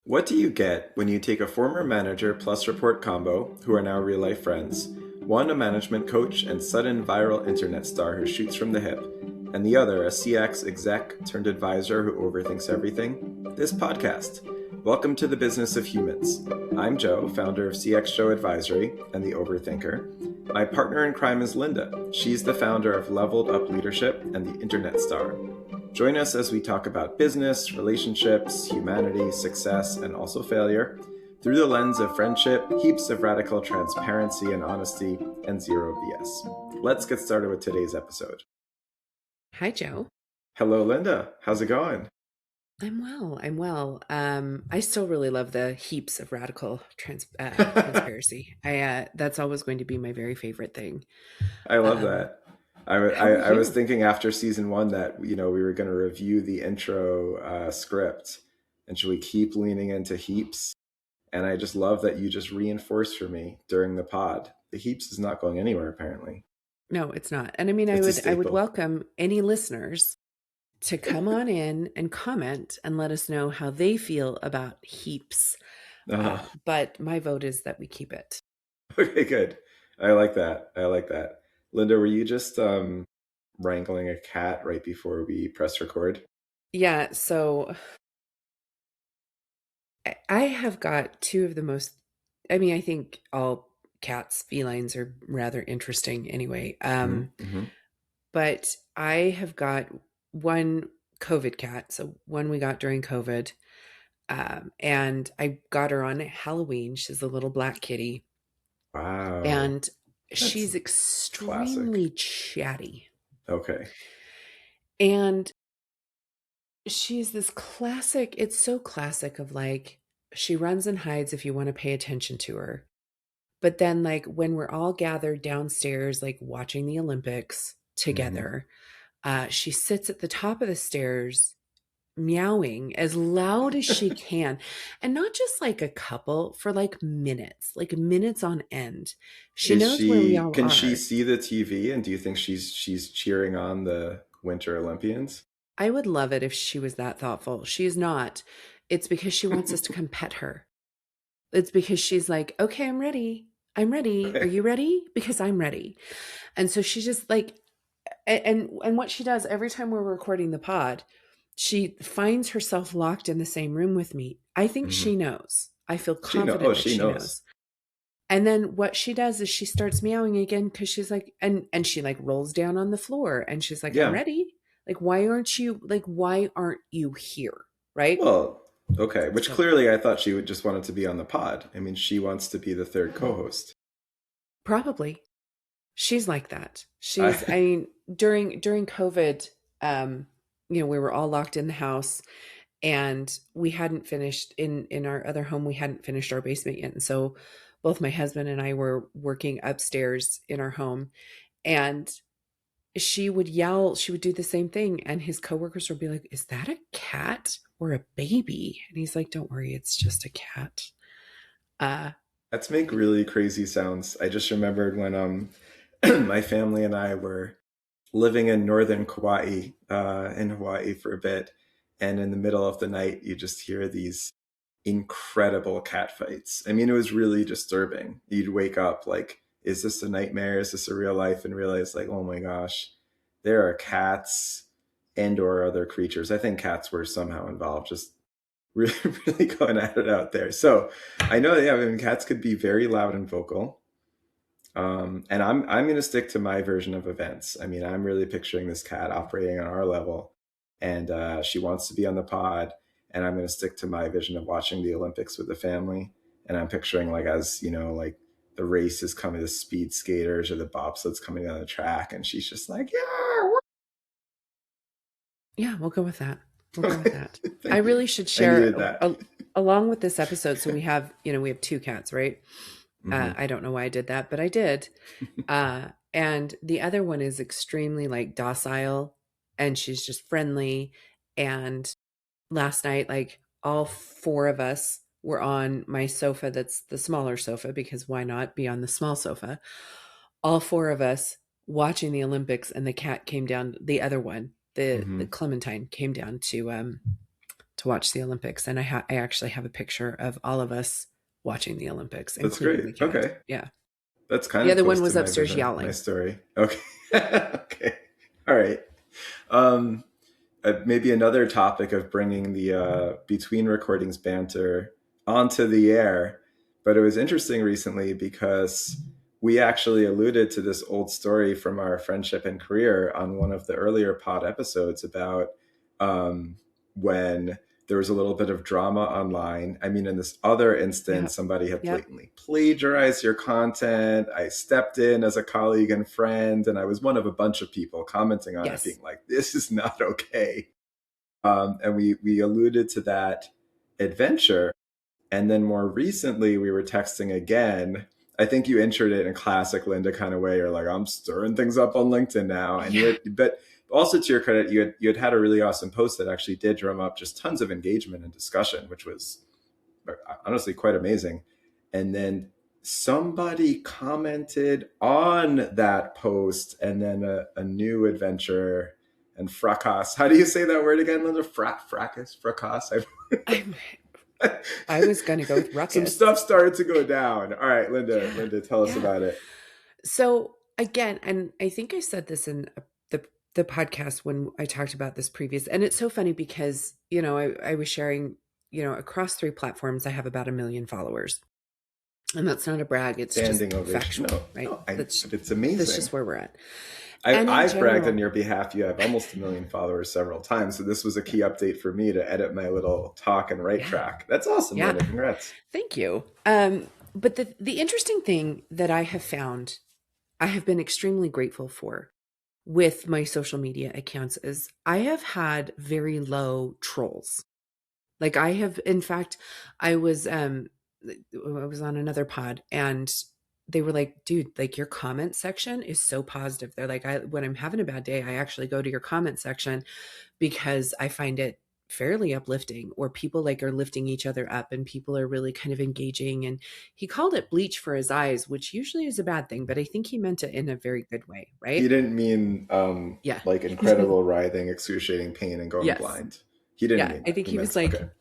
What do you get when you take a former manager plus report combo, who are now real life friends, one a management coach and sudden viral internet star who shoots from the hip, and the other a CX exec turned advisor who overthinks everything? This podcast. Welcome to the business of humans. I'm Joe, founder of CX Joe Advisory and the Overthinker. My partner in crime is Lynda. She's the founder of Leveled Up Leadership and the Internet Star. Join us as we talk about business, relationships, humanity, success, and also failure through the lens of friendship, heaps of radical transparency and honesty, and zero BS. Let's get started with today's episode. Hi, Joe. Hello, Lynda. How's it going? I'm well. I still really love the heaps of radical transparency. That's always going to be my very favorite thing. I love Um, that. I, w- how are I was you? thinking after season one that, we were going to review the intro script, and should we keep leaning into heaps? And I just love that you just reinforced for me during the pod. The heaps is not going anywhere, apparently. No, it's not. And I mean, I It's a would I would staple. welcome any listeners to come on in and comment and let us know how they feel about heaps. Uh, But my vote is that we keep it. okay, good. I like that. I like that. Lynda, were you just wrangling a cat right before we press record? Yeah. So I have got two of the most. I mean, I think all cats, felines are rather interesting anyway. Mm-hmm. But I have got one COVID cat, so one we got during COVID, and I got her on Halloween. She's a little black kitty, Wow. and That's she's classic. extremely chatty. Okay. And she's this classic, it's so classic of like, she runs and hides if you want to pay attention to her. But then, like, when we're all gathered downstairs, like watching the Olympics Mm-hmm. together, she sits at the top of the stairs meowing as loud as she can, and not just like a couple, for like minutes on end. She knows where we all Can she are. see the TV, and do you think she's cheering on the Winter Olympians? I would love it if she was that thoughtful. She's not. It's because she wants us to come pet her. It's because she's like, okay, I'm ready. I'm ready. Are Okay. you ready? Because I'm ready. And so she just like, and what she does every time we're recording the pod, she finds herself locked in the same room with me. I think Mm-hmm. she knows. I feel She know. Oh, confident that she she knows. knows. And then what she does is she starts meowing again because she's like, and she like rolls down on the floor and she's like, I'm Yeah. ready. Why aren't you here? Right? Well, okay. Which So clearly I thought she would just wanted to be on the pod. I mean, she wants to be the third co-host. probably she's like that. I, I mean, during COVID, we were all locked in the house and we hadn't finished in our other home, we hadn't finished our basement yet. And so both my husband and I were working upstairs in our home, and she would yell, she would do the same thing, and his coworkers would be like, is that a cat or a baby? And he's like, don't worry, it's just a cat. uh Let's make really crazy sounds. I just remembered when my family and I were living in northern Kauai, in Hawaii for a bit, and in the middle of the night, you just hear these incredible cat fights. I mean, it was really disturbing. You'd wake up like, is this a nightmare? Is this a real life? And realize like, oh my gosh, there are cats and or other creatures. I think cats were somehow involved, just really, really going at it out there. So I know, yeah, I mean, cats could be very loud and vocal. And I'm going to stick to my version of events. I mean, I'm really picturing this cat operating on our level, and she wants to be on the pod. And I'm going to stick to my vision of watching the Olympics with the family. And I'm picturing like, as like the race is coming, the speed skaters or the bobsleds coming down the track, and she's just like, yeah. yeah, we'll go with that. We'll go with Okay. that. I Thank you. really should I share needed that. along with this episode. So we have two cats, right? Hmm. I don't know why I did that, but I did. And the other one is extremely like docile, and she's just friendly. And last night, like, all four of us were on my sofa, that's the smaller sofa, because why not be on the small sofa? All four of us watching the Olympics, and the cat came down, the other one, the Hmm. Clementine came down to to watch the Olympics, and I actually have a picture of all of us watching the Olympics, That's including great. the cat. Okay. Yeah. That's kind The of other one close to was my upstairs vision, my yowling. story. Okay. Okay. All right. Um, Maybe another topic of bringing the between recordings banter onto the air. But it was interesting recently because we actually alluded to this old story from our friendship and career on one of the earlier pod episodes about when there was a little bit of drama online. I mean, in this other instance, Yep. somebody had Yep. blatantly plagiarized your content. I stepped in as a colleague and friend, and I was one of a bunch of people commenting on it, Yes. being like, this is not okay. And we alluded to that adventure. And then more recently, we were texting again. I think you entered it in a classic Lynda kind of way. You're like, I'm stirring things up on LinkedIn now. And Yeah. but also to your credit, you had a really awesome post that actually did drum up just tons of engagement and discussion, which was honestly quite amazing. And then somebody commented on that post, and then a new adventure and fracas. How do you say that word again, Lynda? Fracas. I'm, I was going to go with Some ruckus. stuff started to go down. All right, Lynda, Yeah. Lynda, tell us Yeah. about it. So again, and I think I said this in the podcast when I talked about this previous, and it's so funny because, I was sharing, across 3 platforms, I have about 1 million followers. And that's not a brag. It's just Standing ovation. factual, No, right? no, but it's That's amazing. just where we're at. And in I've bragged on general, your behalf. You have almost 1 million followers several times. So this was a key update for me to edit my little talk and write yeah, track. That's awesome, yeah. Lynda. Congrats. Thank you. But the interesting thing that I have found, I have been extremely grateful for with my social media accounts is I have had very low trolls. Like I have, in fact, I was um I was on another pod and they were like, dude, like your comment section is so positive. They're like, when I'm having a bad day, I actually go to your comment section because I find it fairly uplifting, or people like are lifting each other up and people are really kind of engaging. And he called it bleach for his eyes, which usually is a bad thing, but I think he meant it in a very good way, He right? didn't mean Yeah. like incredible writhing, excruciating pain and going Yes. blind. He didn't Yeah. mean I that. think He he was meant okay. like,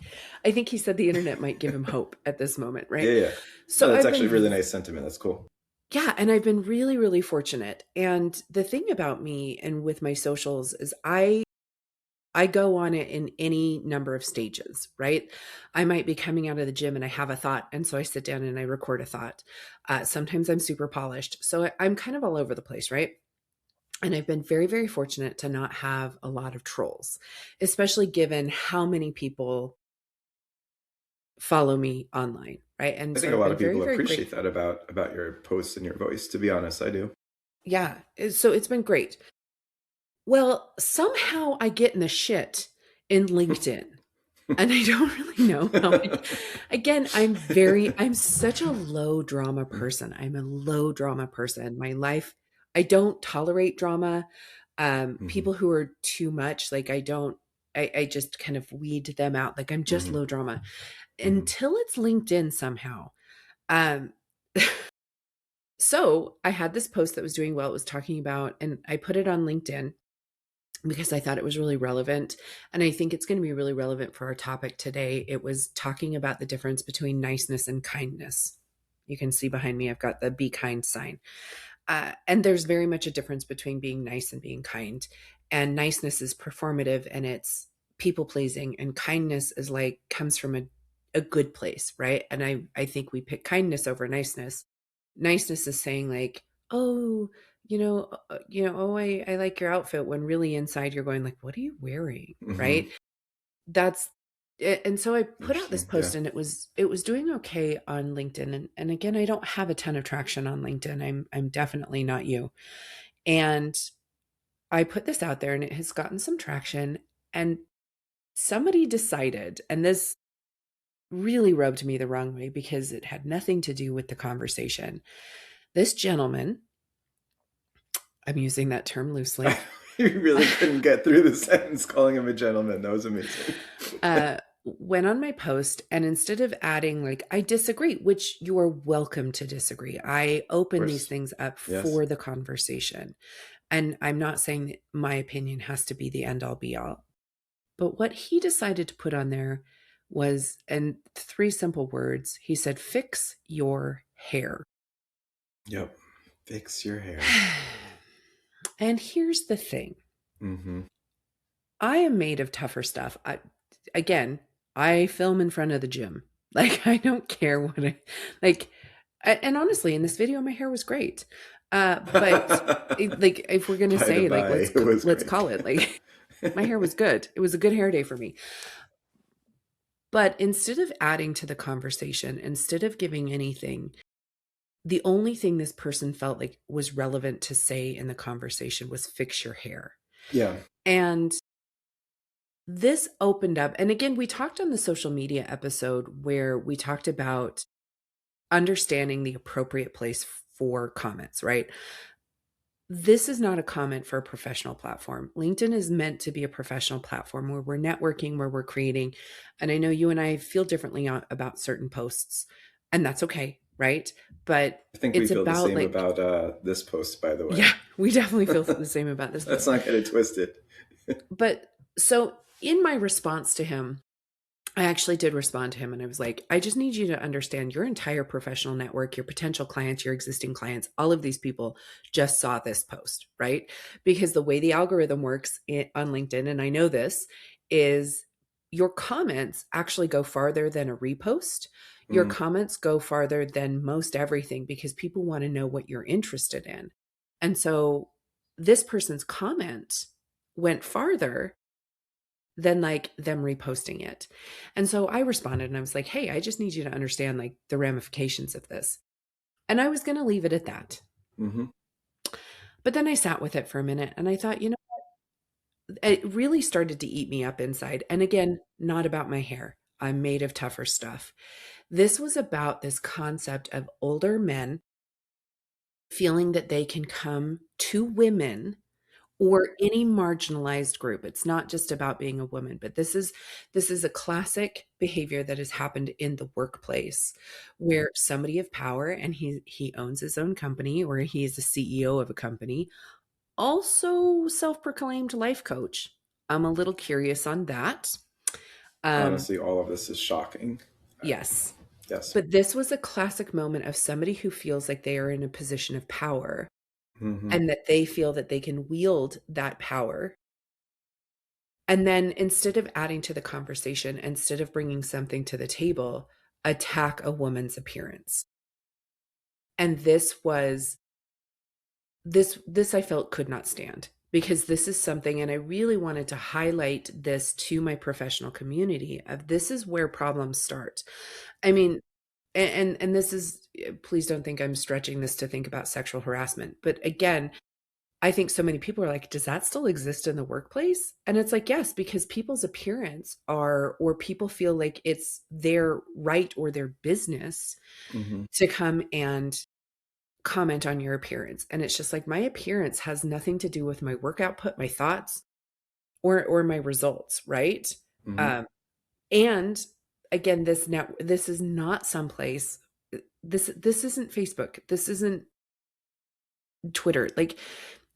I think he said the internet might give him hope at this moment, Yeah, right? yeah. No, So that's I've actually a been really nice sentiment. That's cool. Yeah, and I've been really, really fortunate. And the thing about me and with my socials is I go on it in any number of stages, right? I might be coming out of the gym and I have a thought, and so I sit down and I record a thought. Sometimes I'm super polished, so I'm kind of all over the place, right? And I've been very, very fortunate to not have a lot of trolls, especially given how many people follow me online, right? And I so think a I've lot been of very, people very appreciate grateful. that about your posts and your voice. To be honest, I do. Yeah, so it's been great. Well, somehow I get in the shit in LinkedIn, and I don't really know how again, I'm such a low drama person. I'm a low drama person. My life, I don't tolerate drama. Hmm. People who are too much, like I just kind of weed them out. Like I'm just Hmm. low drama Hmm. until it's LinkedIn somehow. Um, so I had this post that was doing well. It was talking about, and I put it on LinkedIn because I thought it was really relevant. And I think it's going to be really relevant for our topic today. It was talking about the difference between niceness and kindness. You can see behind me, I've got the be kind sign. And there's very much a difference between being nice and being kind. And niceness is performative and it's people pleasing. And kindness is like, comes from a good place, right? And I think we pick kindness over niceness. Niceness is saying like, oh, oh, I like your outfit, when really inside you're going like, what are you wearing? Hmm. Right. That's it. And so I put out this Interesting. Yeah. post and it was doing okay on LinkedIn. And again, I don't have a ton of traction on LinkedIn. I'm definitely not you. And I put this out there and it has gotten some traction. And somebody decided, and this really rubbed me the wrong way because it had nothing to do with the conversation. This gentleman, I'm using that term loosely, You really couldn't get through the sentence calling him a gentleman. That was amazing. went on my post, and instead of adding like I disagree, which you are welcome to disagree, I Of open these course. things up Yes. for the conversation. And I'm not saying that my opinion has to be the end all be all, But what he decided to put on there was, and three simple words. He said, fix your hair. Yep. Fix your hair. And here's the thing. Mm-hmm. I am made of tougher stuff. Again, I film in front of the gym. Like, I don't care what I like. And honestly, in this video, my hair was great. But like, if we're gonna By the say, like, by, it was let's great. call it, like, my hair was good. It was a good hair day for me. But instead of adding to the conversation, instead of giving anything, the only thing this person felt like was relevant to say in the conversation was fix your hair. Yeah. And this opened up, and again, we talked on the social media episode where we talked about understanding the appropriate place for comments, right? This is not a comment for a professional platform. LinkedIn is meant to be a professional platform where we're networking, where we're creating. And I know you and I feel differently about certain posts, and that's okay, right? But I think we it's feel the about same like, about this post, by the yeah, way. we definitely feel the same about this Let's post. not get it twisted. But so in my response to him, I actually did respond to him and I was like, I just need you to understand your entire professional network, your potential clients, your existing clients, all of these people just saw this post, right? Because the way the algorithm works on LinkedIn, and I know this, is your comments actually go farther than a repost. Your Mm, comments go farther than most everything because people want to know what you're interested in. And so this person's comment went farther than like them reposting it. And so I responded and I was like, hey, I just need you to understand like the ramifications of this. And I was going to leave it at that. mm-hmm. But then I sat with it for a minute and I thought, it really started to eat me up inside. And again, not about my hair. I'm made of tougher stuff. This was about this concept of older men feeling that they can come to women or any marginalized group. It's not just about being a woman, but this is a classic behavior that has happened in the workplace where somebody of power, and he owns his own company or he is the CEO of a company, also self-proclaimed life coach. I'm a little curious on that. Um Honestly, all of this is shocking. yes. Yes. But this was a classic moment of somebody who feels like they are in a position of power Mm-hmm. and that they feel that they can wield that power. And then instead of adding to the conversation, instead of bringing something to the table, attack a woman's appearance. And this I felt could not stand because this is something, and I really wanted to highlight this to my professional community of this is where problems start. I mean, and this is, please don't think I'm stretching this to think about sexual harassment. But again, I think so many people are like, does that still exist in the workplace? And it's like, yes, because people's appearance or people feel like it's their right or their business Mm-hmm. to come and comment on your appearance. And it's just like, my appearance has nothing to do with my work output, my thoughts, or my results, right? Mm-hmm. Um, and again, this is not someplace. This isn't Facebook. This isn't Twitter. Like,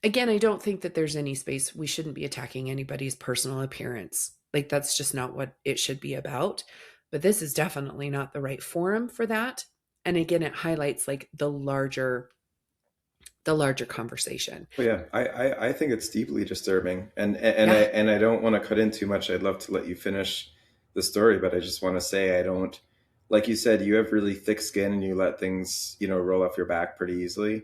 again, I don't think that there's any space. We shouldn't be attacking anybody's personal appearance. Like, that's just not what it should be about. But this is definitely not the right forum for that. And again, it highlights like the larger conversation. But yeah, I think it's deeply disturbing, and Yeah. I don't want to cut in too much. I'd love to let you finish the story, but I just want to say I don't, like you said, you have really thick skin and you let things, roll off your back pretty easily.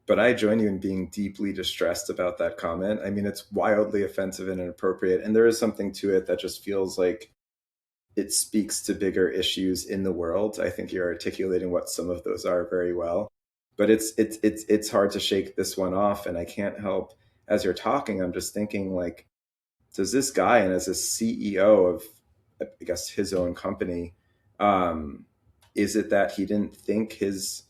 But I join you in being deeply distressed about that comment. I mean, it's wildly offensive and inappropriate, and there is something to it that just feels like it speaks to bigger issues in the world. I think you're articulating what some of those are very well. But it's hard to shake this one off, and I can't help as you're talking, I'm just thinking like, does this guy, and as a CEO of, I guess, his own company, is it that he didn't think his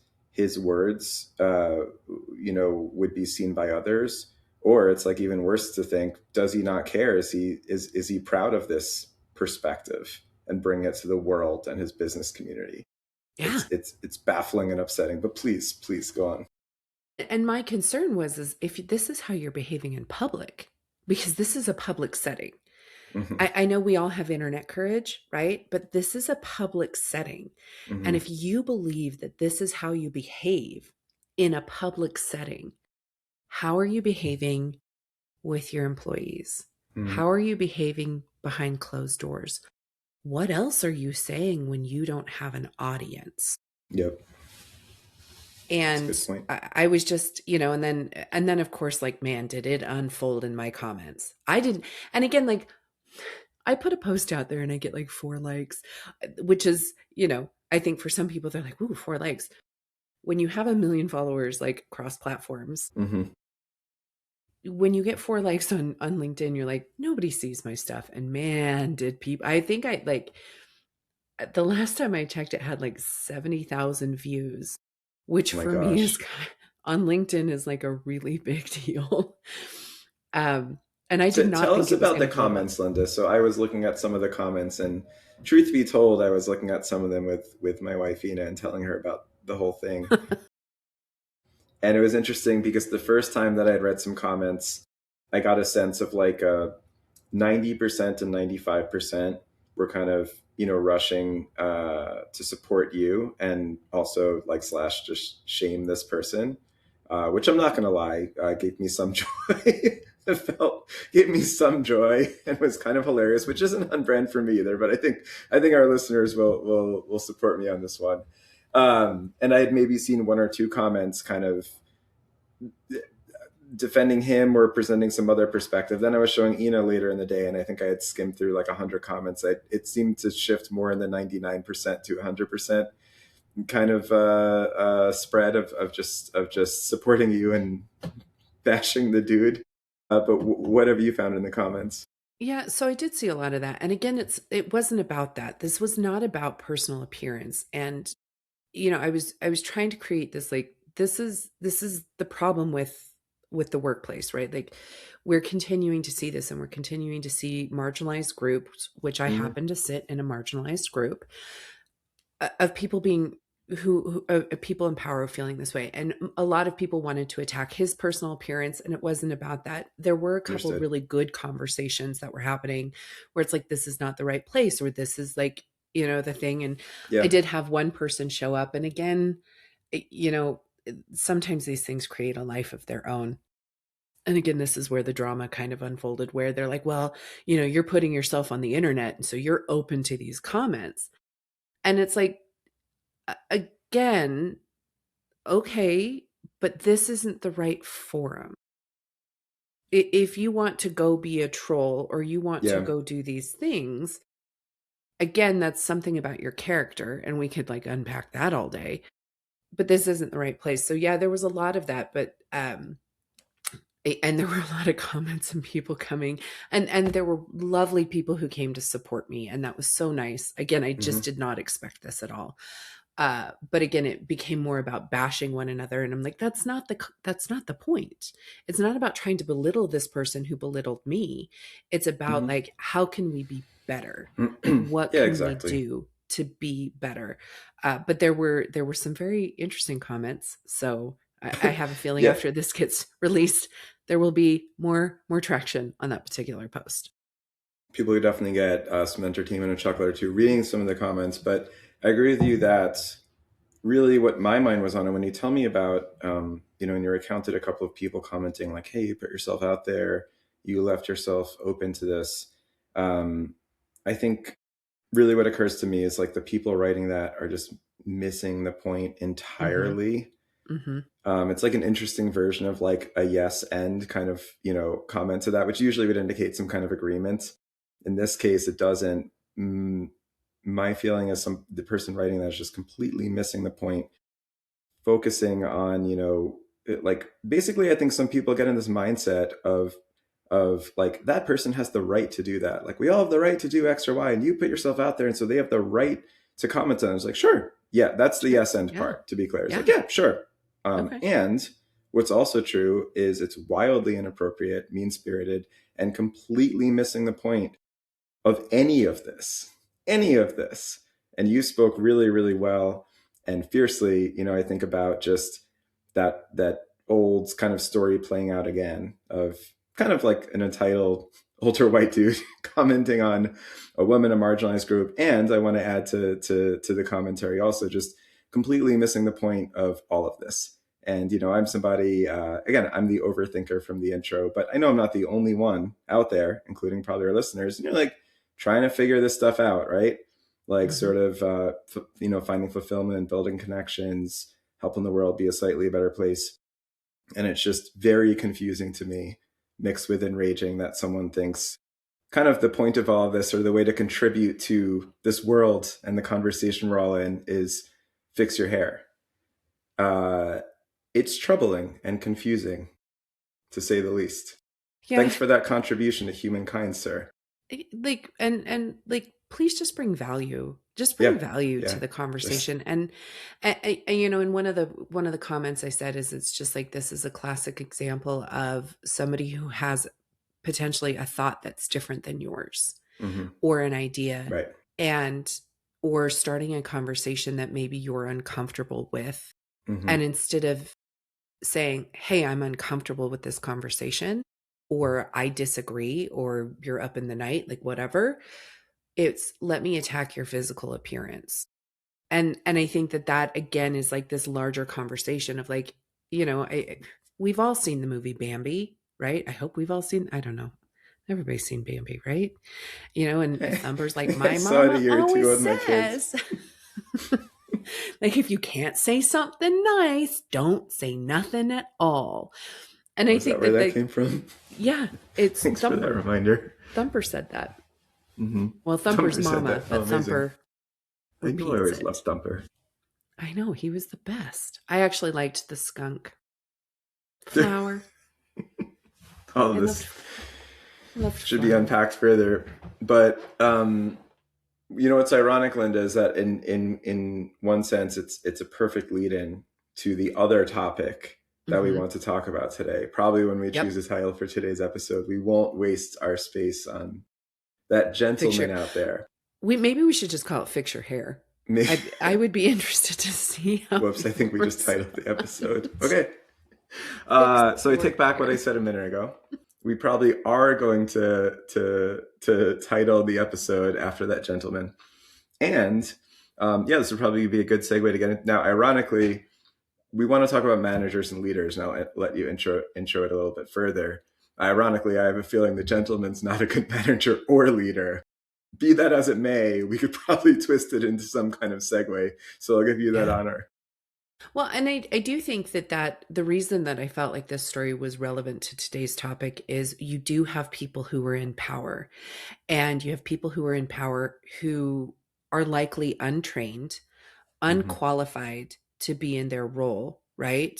words, would be seen by others, or it's like even worse to think, does he not care? Is he proud of this perspective and bring it to the world and his business community? Yeah. It's baffling and upsetting. But please go on. And my concern was is if this is how you're behaving in public, because this is a public setting. Hmm. I know we all have internet courage, right? But this is a public setting. And Hmm. if you believe that this is how you behave in a public setting, how are you behaving with your employees? Hmm. How are you behaving behind closed doors? What else are you saying when you don't have an audience? Yep. That's a And good point. I was just, and then of course, like, man, did it unfold in my comments. I didn't, and again, like, I put a post out there and I get like 4 likes, which is, I think for some people they're like, ooh, 4 likes. When you have a million followers, like cross platforms, Hmm. when you get 4 likes on LinkedIn, you're like, nobody sees my stuff. And man, did people, I think I like, the last time I checked, it had like 70,000 views, which Oh my for me is gosh. on LinkedIn is like a really big deal. Um, and I did not Tell think us it was about going the to blow up. comments, Linda. So I was looking at some of the comments, and truth be told, I was looking at some of them with my wife Ina and telling her about the whole thing. And it was interesting because the first time that I had read some comments, I got a sense of like 90% and 95% were kind of, rushing to support you and also like slash just shame this person, which I'm not going to lie, gave me some joy. It felt gave me some joy and was kind of hilarious, which isn't on brand for me either. But I think our listeners will support me on this one. And I had maybe seen one or two comments kind of defending him or presenting some other perspective. Then I was showing Ina later in the day, and I think I had skimmed through like 100 comments. It seemed to shift more in the 99% to 100% kind of spread of just supporting you and bashing the dude. But what have you found in the comments? Yeah, so I did see a lot of that. And again, it wasn't about that. This was not about personal appearance. And I was trying to create this, like, this is the problem with the workplace, right? Like, we're continuing to see this, and we're continuing to see marginalized groups, which I Hmm. happen to sit in a marginalized group, of people being people in power feeling this way. And a lot of people wanted to attack his personal appearance, and it wasn't about that. There were a couple Understood. really good conversations that were happening where it's like, this is not the right place, or this is like, the thing. And I Yeah. did have one person show up, and again, sometimes these things create a life of their own. And again, this is where the drama kind of unfolded, where they're like, well, you're putting yourself on the internet, and so you're open to these comments. And it's like, again, okay, but this isn't the right forum. If you want to go be a troll, or you want to Yeah. go do these things, again, that's something about your character, and we could like unpack that all day. But this isn't the right place. So yeah, there was a lot of that, but and there were a lot of comments and people coming, and there were lovely people who came to support me, and that was so nice. Again, I just Hmm. did not expect this at all. But again, it became more about bashing one another, and I'm like, that's not the point. It's not about trying to belittle this person who belittled me. It's about, Hmm. like, how can we be better? What Yeah, can we exactly. do to be better? But there were some very interesting comments. So I have a feeling Yeah. after this gets released, there will be more traction on that particular post. People could definitely get some entertainment, a chuckle or two reading some of the comments. But I agree with you that really what my mind was on, and when you tell me about, in your account, did a couple of people commenting like, "Hey, you put yourself out there, you left yourself open to this." Um, I think really what occurs to me is like the people writing that are just missing the point Hmm. entirely. Hmm. It's like an interesting version of like a yes and kind of, comment to that, which usually would indicate some kind of agreement. In this case, it doesn't. My feeling is the person writing that is just completely missing the point, focusing on, like basically I think some people get in this mindset of like that person has the right to do that. Like we all have the right to do X or Y, and you put yourself out there, and so they have the right to comment on it. It's like, sure, yeah, that's the Sure. yes end Yeah. part, to be clear. It's like, Yeah. yeah, sure. Okay. And what's also true is it's wildly inappropriate, mean spirited, and completely missing the point of any of this. And you spoke really, really well and fiercely. I think about just that old kind of story playing out again of kind of like an entitled older white dude commenting on a woman, a marginalized group, and I want to add to the commentary also just completely missing the point of all of this. And I'm somebody again, I'm the overthinker from the intro, but I know I'm not the only one out there, including probably our listeners. And you're like trying to figure this stuff out, right? Like Mm-hmm. sort of finding fulfillment, building connections, helping the world be a slightly better place. And it's just very confusing to me, mixed with enraging, that someone thinks kind of the point of all of this, or the way to contribute to this world and the conversation we're all in, is fix your hair. Uh, it's troubling and confusing, to say the least. Yeah. Thanks for that contribution to humankind, sir. Like, and like, please just bring value. Just bring Yeah, value to yeah. the Just conversation. And in one of the comments I said is, it's just like, this is a classic example of somebody who has potentially a thought that's different than yours, mm-hmm. or an idea, Right. and or starting a conversation that maybe you're uncomfortable with. Mm-hmm. And instead of saying, hey, I'm uncomfortable with this conversation, or I disagree, or you're up in the night, like whatever, it's, let me attack your physical appearance. And I think that that again is like this larger conversation of like, we've all seen the movie Bambi, right? I hope we've all seen, I don't know. Everybody's seen Bambi, right? And Thumper's like, I my saw it a mama year or two always with my kids. says, like, if you can't say something nice, don't say nothing at all. And I Was that think where that that came from? yeah, it's Thanks for that Thumper. reminder. Thumper said that. Mm-hmm. Well, Thumper's Thumper said mama, that. Oh, but amazing. Thumper I know I repeats always it. loved Thumper. I know, he was the best. I actually liked the skunk. Flower. All I of loved this I loved should be Flower. unpacked further. But what's ironic, Lynda, is that in one sense it's a perfect lead in to the other topic that we Mm-hmm. want to talk about today. Probably when we choose Yep. a title for today's episode, we won't waste our space on that Fix gentleman your out there. maybe we should just call it Fix Your Hair. Me, I would be interested to see how whoops, I think we you just titled the episode. respond. Okay. Fix So I your take back what I hair. said a minute ago. We probably are going to title the episode after that gentleman. And this would probably be a good segue to get it. Now, ironically, we want to talk about managers and leaders, and I'll let you intro it a little bit further. Ironically, I have a feeling the gentleman's not a good manager or leader. Be that as it may, we could probably twist it into some kind of segue. So I'll give you that Yeah. honor. Well, and I do think that the reason that I felt like this story was relevant to today's topic is you do have people who are in power, and you have people who are in power who are likely untrained, Mm-hmm. unqualified to be in their role, right?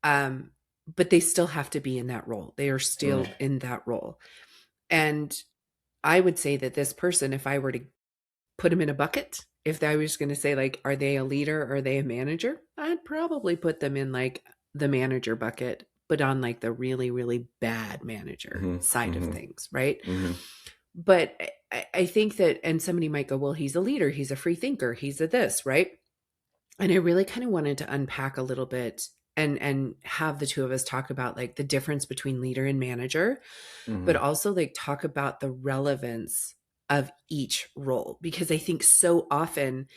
Um, but they still have to be in that role. They are Right. still in that role. And I would say that this person, if I were to put them in a bucket, if I was going to say, like, are they a leader or are they a manager? I'd probably put them in like the manager bucket, but on like the really, really bad manager Mm-hmm. side of Mm-hmm. things, right? Mm-hmm. But I think that, and somebody might go, well, he's a leader, he's a free thinker, he's a this, right? And I really kind of wanted to unpack a little bit and have the two of us talk about like the difference between leader and manager, but Mm-hmm. also like talk about the relevance of each role, because I think so often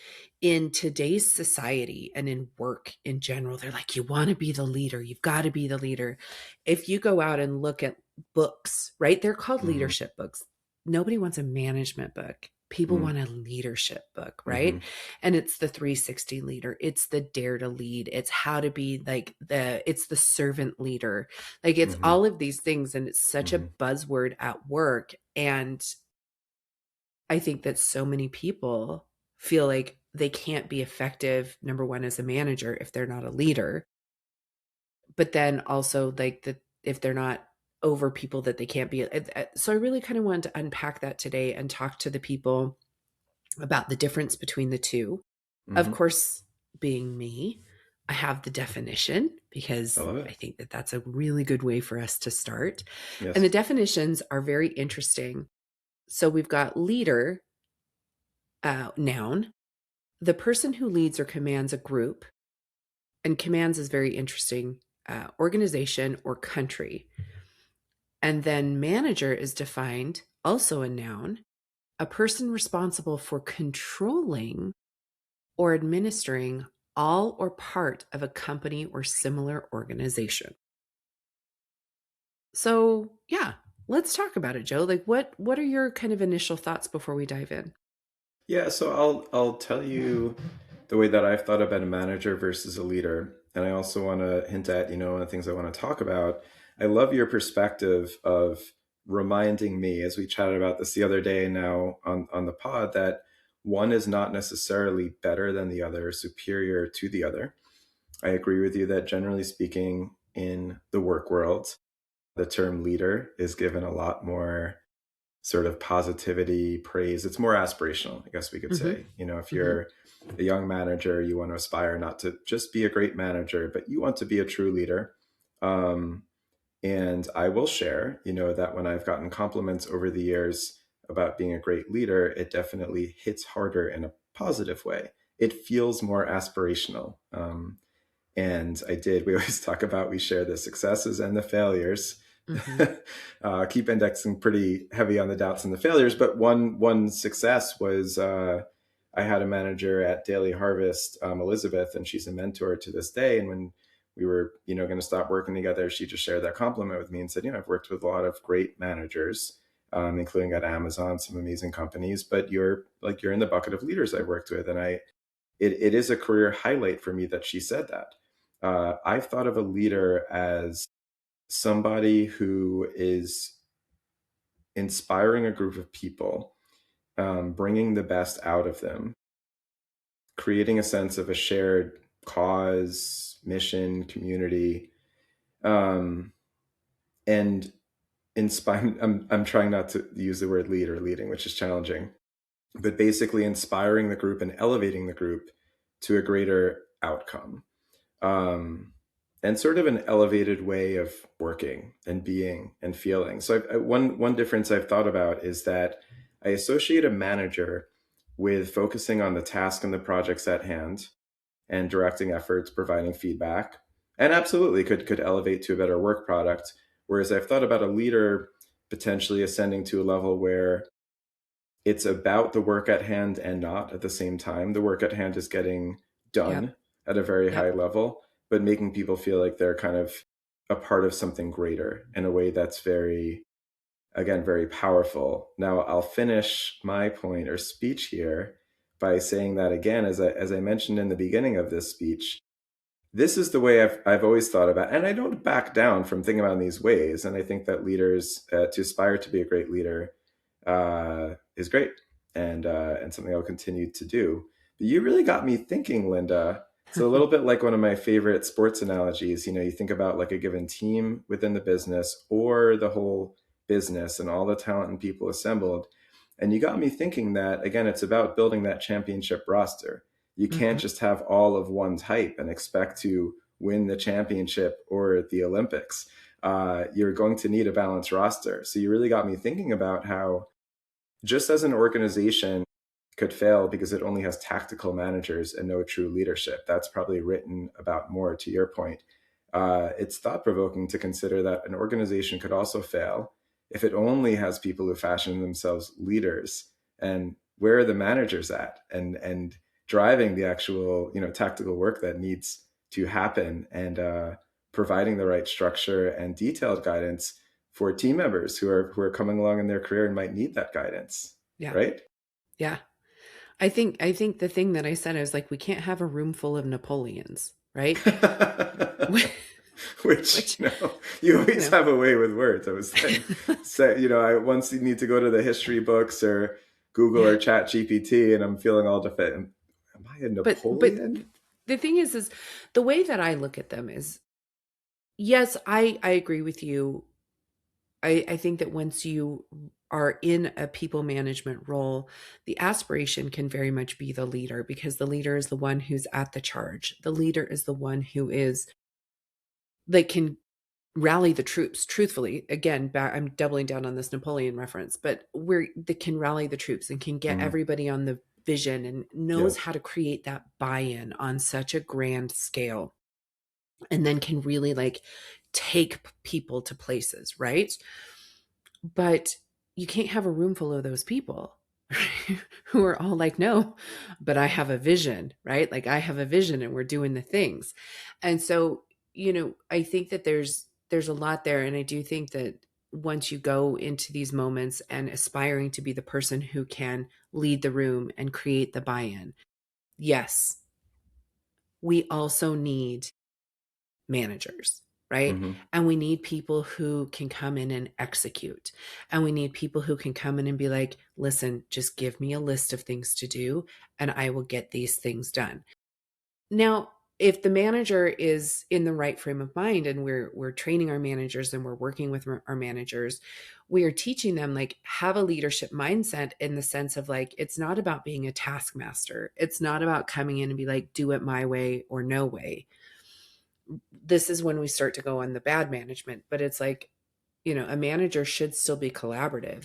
in today's society and in work in general, they're like, you want to be the leader, you've got to be the leader. If you go out and look at books, right, they're called Mm-hmm. leadership books. Nobody wants a management book. People want a leadership book, Mm-hmm. right? And it's the 360 leader, it's the dare to lead, it's how to be like it's the servant leader, like it's Mm-hmm. all of these things. And it's such a Mm-hmm. buzzword at work. And I think that so many people feel like they can't be effective, number one, as a manager if they're not a leader, but then also like that if they're not over people, that they can't be. So I really kind of wanted to unpack that today and talk to the people about the difference between the two. Of Mm-hmm. course, being me, I have the definition I because love I it. think that that's a really good way for us to start. And Yes. the definitions are very interesting. So we've got leader, noun, the person who leads or commands a group, and commands is very interesting, organization or country. And then manager is defined, also a noun, a person responsible for controlling or administering all or part of a company or similar organization. So, yeah, let's talk about it, Joe. Like what are your kind of initial thoughts before we dive in? Yeah, so I'll tell you the way that I've thought about a manager versus a leader. And I also want to hint at, one of the things I want to talk about. I love your perspective of reminding me, as we chatted about this the other day now on the pod, that one is not necessarily better than the other, superior to the other. I agree with you that generally speaking, in the work world, the term leader is given a lot more sort of positivity, praise. It's more aspirational, I guess we could Mm-hmm. say. If Mm-hmm. you're a young manager, you want to aspire not to just be a great manager, but you want to be a true leader. Um, and I will share, that when I've gotten compliments over the years about being a great leader, it definitely hits harder in a positive way. It feels more aspirational. And we always talk about, we share the successes and the failures. Mm-hmm. Keep indexing pretty heavy on the doubts and the failures. But one success was I had a manager at Daily Harvest, Elizabeth, and she's a mentor to this day. And when we were, going to stop working together, she just shared that compliment with me and said, I've worked with a lot of great managers, including at Amazon, some amazing companies, but you're in the bucket of leaders I worked with. And it is a career highlight for me that she said that. I've thought of a leader as somebody who is inspiring a group of people, bringing the best out of them, creating a sense of a shared cause, mission, community, and inspiring. I'm trying not to use the word lead or leading, which is challenging, but basically inspiring the group and elevating the group to a greater outcome. And sort of an elevated way of working and being and feeling. So one difference I've thought about is that I associate a manager with focusing on the task and the projects at hand and directing efforts, providing feedback, and absolutely could elevate to a better work product. Whereas I've thought about a leader potentially ascending to a level where it's about the work at hand and not at the same time. The work at hand is getting Yep. done at a very high Yep. level, but making people feel like they're kind of a part of something greater in a way that's very, again, very powerful. Now, I'll finish my point or speech here by saying that again, as I mentioned in the beginning of this speech, this is the way I've always thought about, and I don't back down from thinking about it in these ways. And I think that leaders, to aspire to be a great leader, is great, and something I'll continue to do. But you really got me thinking, Lynda. It's a little bit like one of my favorite sports analogies. You think about like a given team within the business or the whole business and all the talent and people assembled. And you got me thinking that, again, it's about building that championship roster. You can't Mm-hmm. just have all of one type and expect to win the championship or the Olympics. You're going to need a balanced roster. So you really got me thinking about how, just as an organization could fail because it only has tactical managers and no true leadership, that's probably written about more to your point. It's thought provoking to consider that an organization could also fail if it only has people who fashion themselves leaders. And where are the managers at? And driving the actual tactical work that needs to happen, and providing the right structure and detailed guidance for team members who are coming along in their career and might need that guidance, Yeah. right? Yeah. I think the thing that I said is like we can't have a room full of Napoleons, right? Which, Which, you you always know. have a way with words. I was saying, say, I once you need to go to the history books or Google Yeah. or Chat GPT, and I'm feeling all defeated. Am I a But Napoleon? the thing is the way that I look at them is, yes, I agree with you. I think that once you are in a people management role, the aspiration can very much be the leader, because the leader is the one who's at the charge. The leader is the one who is, they can rally the troops. Truthfully, again, I'm doubling down on this Napoleon reference, but where they can rally the troops and can get Mm, everybody on the vision and knows yep. how to create that buy-in on such a grand scale, and then can really like take people to places, right? But you can't have a room full of those people who are all like, no, but I have a vision, right? Like I have a vision and we're doing the things. And so, I think that there's a lot there. And I do think that once you go into these moments and aspiring to be the person who can lead the room and create the buy-in, yes, we also need managers, right? Mm-hmm. And we need people who can come in and execute. And we need people who can come in and be like, listen, just give me a list of things to do and I will get these things done. Now, if the manager is in the right frame of mind and we're training our managers and we're working with our managers, we are teaching them like have a leadership mindset in the sense of like it's not about being a taskmaster. It's not about coming in and be like do it my way or no way. This is when we start to go on the bad management, but it's like, a manager should still be collaborative.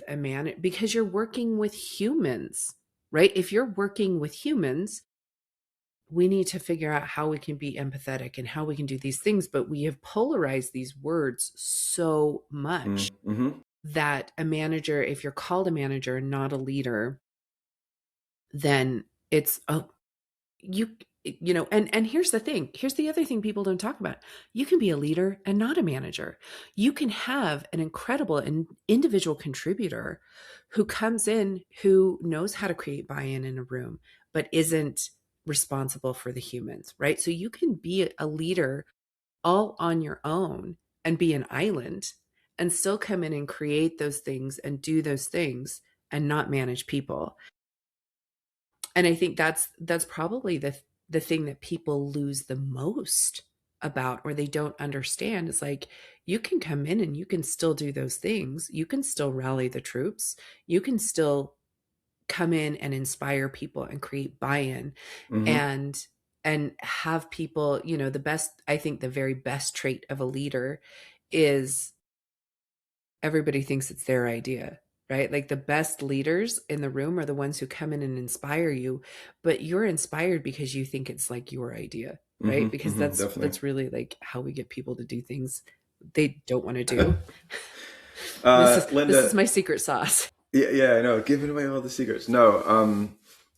Because you're working with humans, right? If you're working with humans, we need to figure out how we can be empathetic and how we can do these things, but we have polarized these words so much Mm-hmm. that a manager, if you're called a manager and not a leader, then it's you and here's the other thing people don't talk about. You can be a leader and not a manager. You can have an incredible and individual contributor who comes in who knows how to create buy-in in a room but isn't responsible for the humans, right? So you can be a leader all on your own and be an island and still come in and create those things and do those things and not manage people. And I think that's probably the thing that people lose the most about or they don't understand is like you can come in and you can still do those things. You can still rally the troops. You can still come in and inspire people and create buy-in Mm-hmm. and have people, the best, I think the very best trait of a leader is everybody thinks it's their idea, right? Like the best leaders in the room are the ones who come in and inspire you, but you're inspired because you think it's like your idea, Mm-hmm. right? Because Mm-hmm. that's Definitely. that's really like how we get people to do things they don't want to do. This is Lynda, my secret sauce. yeah, yeah, I know, giving away all the secrets. No,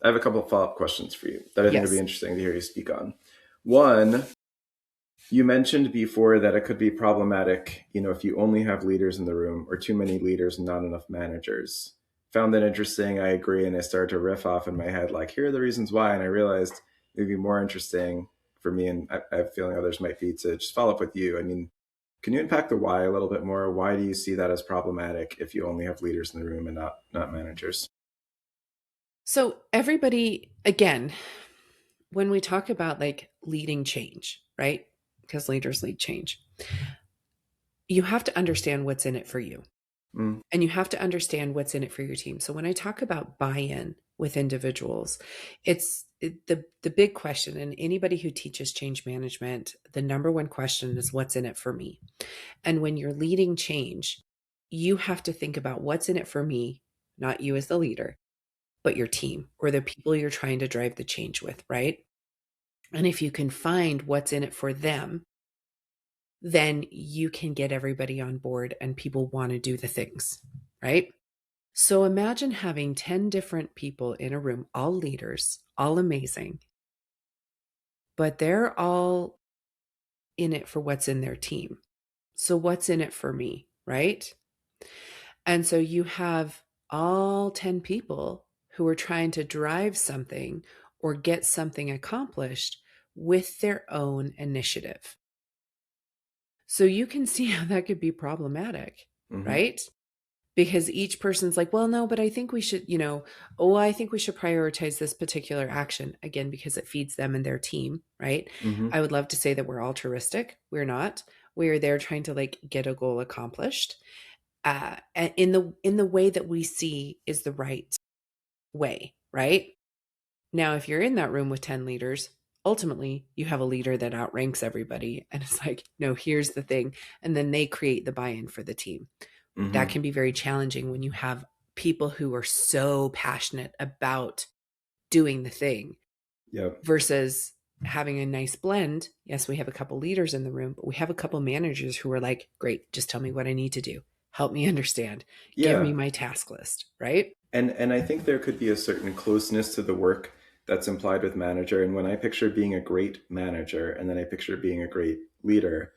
I have a couple of follow-up questions for you that I think would be Yes. interesting to hear you speak on. One, you mentioned before that it could be problematic, if you only have leaders in the room or too many leaders and not enough managers. Found that interesting. I agree. And I started to riff off in my head, like, here are the reasons why. And I realized it would be more interesting for me, and I have a feeling others might be, to just follow up with you. I mean, can you unpack the why a little bit more? Why do you see that as problematic if you only have leaders in the room and not managers? So everybody, again, when we talk about like leading change, right? Because leaders lead change, you have to understand what's in it for you. Mm, And you have to understand what's in it for your team. So when I talk about buy-in with individuals, the big question, and anybody who teaches change management, the number one question is what's in it for me. And when you're leading change, you have to think about what's in it for me, not you as the leader, but your team or the people you're trying to drive the change with, right? And if you can find what's in it for them, then you can get everybody on board and people want to do the things, right? So imagine having 10 different people in a room, all leaders, all amazing, but they're all in it for what's in their team. So what's in it for me, right? And so you have all 10 people who are trying to drive something or get something accomplished with their own initiative. So you can see how that could be problematic, mm-hmm. right? Because each person's like, well, no, but I think we should, oh, I think we should prioritize this particular action again because it feeds them and their team, right? Mm-hmm. I would love to say that we're altruistic. We're not. We're there trying to like get a goal accomplished in the way that we see is the right way, right? Now, if you're in that room with 10 leaders, ultimately you have a leader that outranks everybody and it's like, no, here's the thing. And then they create the buy-in for the team. That Mm-hmm. can be very challenging when you have people who are so passionate about doing the thing Yep. versus having a nice blend. Yes, we have a couple leaders in the room, but we have a couple managers who are like, great, just tell me what I need to do. help me understand, give me Yeah. my task list, right? And I think there could be a certain closeness to the work that's implied with manager. And when I picture being a great manager, and then I picture being a great leader,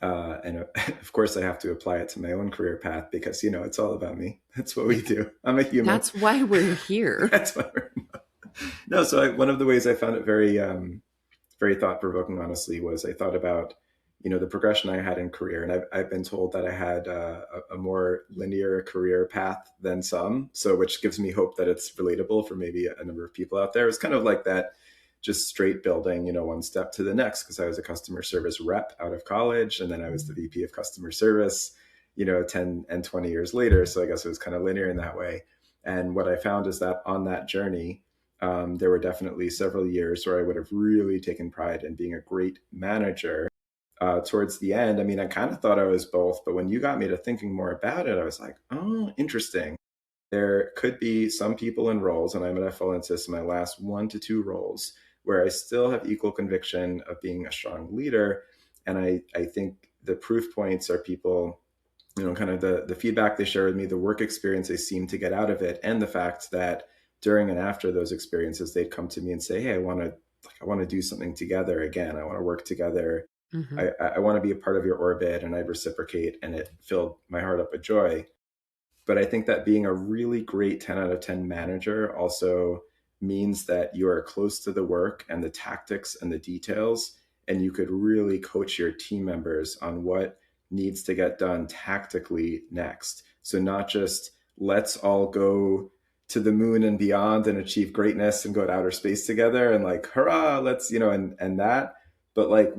and of course I have to apply it to my own career path because it's all about me. That's what Yeah. we do. I'm a human. That's why we're here. That's what we're no. So one of the ways I found it very thought provoking, honestly, was I thought about, the progression I had in career. And I've been told that I had a more linear career path than some. So, which gives me hope that it's relatable for maybe a number of people out there. It's kind of like that, just straight building, one step to the next, because I was a customer service rep out of college. And then I was the VP of customer service, 10 and 20 years later. So I guess it was kind of linear in that way. And what I found is that on that journey, there were definitely several years where I would have really taken pride in being a great manager. Towards the end, I mean, I kind of thought I was both, but when you got me to thinking more about it, I was like, oh, interesting. There could be some people in roles, and I'm going to fall into this in my last 1 to 2 roles, where I still have equal conviction of being a strong leader. And I think the proof points are people, kind of the feedback they share with me, the work experience they seem to get out of it, and the fact that during and after those experiences, they'd come to me and say, "Hey, I want to do something together again. I want to work together. Hmm. I want to be a part of your orbit," and I'd reciprocate, and it filled my heart up with joy. But I think that being a really great 10 out of 10 manager also means that you are close to the work and the tactics and the details, and you could really coach your team members on what needs to get done tactically next. So, not just let's all go to the moon and beyond and achieve greatness and go to outer space together and like, hurrah, let's, and that, but like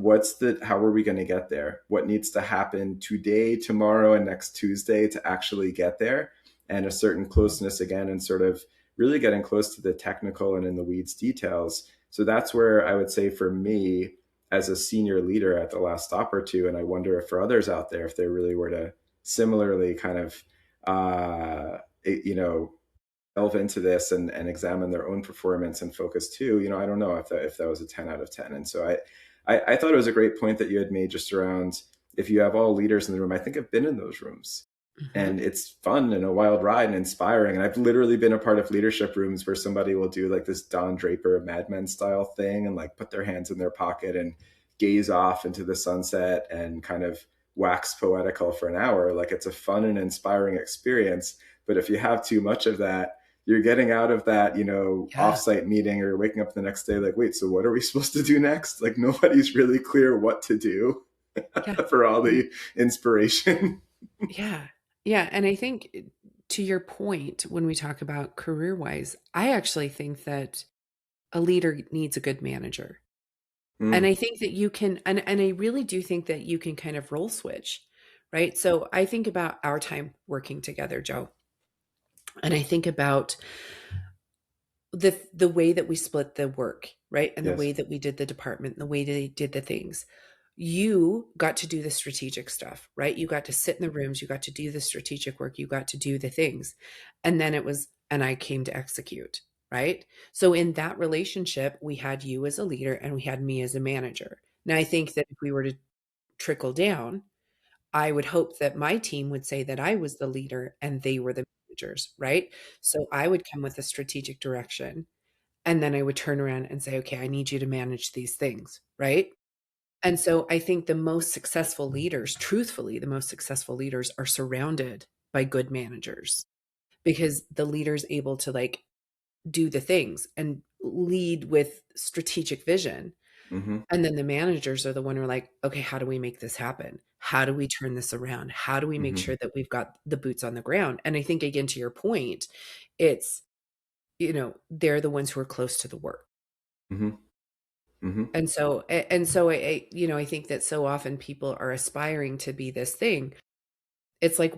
how are we going to get there? What needs to happen today, tomorrow, and next Tuesday to actually get there? And a certain closeness again, and sort of really getting close to the technical and in the weeds details. So that's where I would say for me as a senior leader at the last stop or two, and I wonder if for others out there, if they really were to similarly kind of delve into this and examine their own performance and focus too. I don't know if that was a 10 out of 10. And so I thought it was a great point that you had made just around, if you have all leaders in the room. I think I've been in those rooms, Hmm. and it's fun and a wild ride and inspiring. And I've literally been a part of leadership rooms where somebody will do like this Don Draper Mad Men style thing and like put their hands in their pocket and gaze off into the sunset and kind of wax poetical for an hour. Like, it's a fun and inspiring experience. But if you have too much of that, you're getting out of that, Yeah. offsite meeting, or waking up the next day like, wait, so what are we supposed to do next? Like, nobody's really clear what to do Yeah. for all And the inspiration. yeah. Yeah. And I think to your point, when we talk about career wise, I actually think that a leader needs a good manager. And Mm, I think that you can, and I really do think that you can kind of role switch, right? So I think about our time working together, Joe, and I think about the way that we split the work, right? And the yes. way that we did the department, and the way they did the things. You got to do the strategic stuff, right? You got to sit in the rooms, you got to do the strategic work, you got to do the things. And then and I came to execute, right? So in that relationship, we had you as a leader and we had me as a manager. Now I think that if we were to trickle down, I would hope that my team would say that I was the leader and they were the managers, right? So I would come with a strategic direction, and then I would turn around and say, okay, I need you to manage these things, right? And so I think the most successful leaders, truthfully, the most successful leaders are surrounded by good managers, because the leader's able to like do the things and lead with strategic vision. Mm-hmm. And then the managers are the one who are like, okay, how do we make this happen? How do we turn this around? How do we make Mm-hmm. sure that we've got the boots on the ground? And I think, again, to your point, it's, they're the ones who are close to the work. Mm-hmm. Mm-hmm. And so I think that so often people are aspiring to be this thing. It's like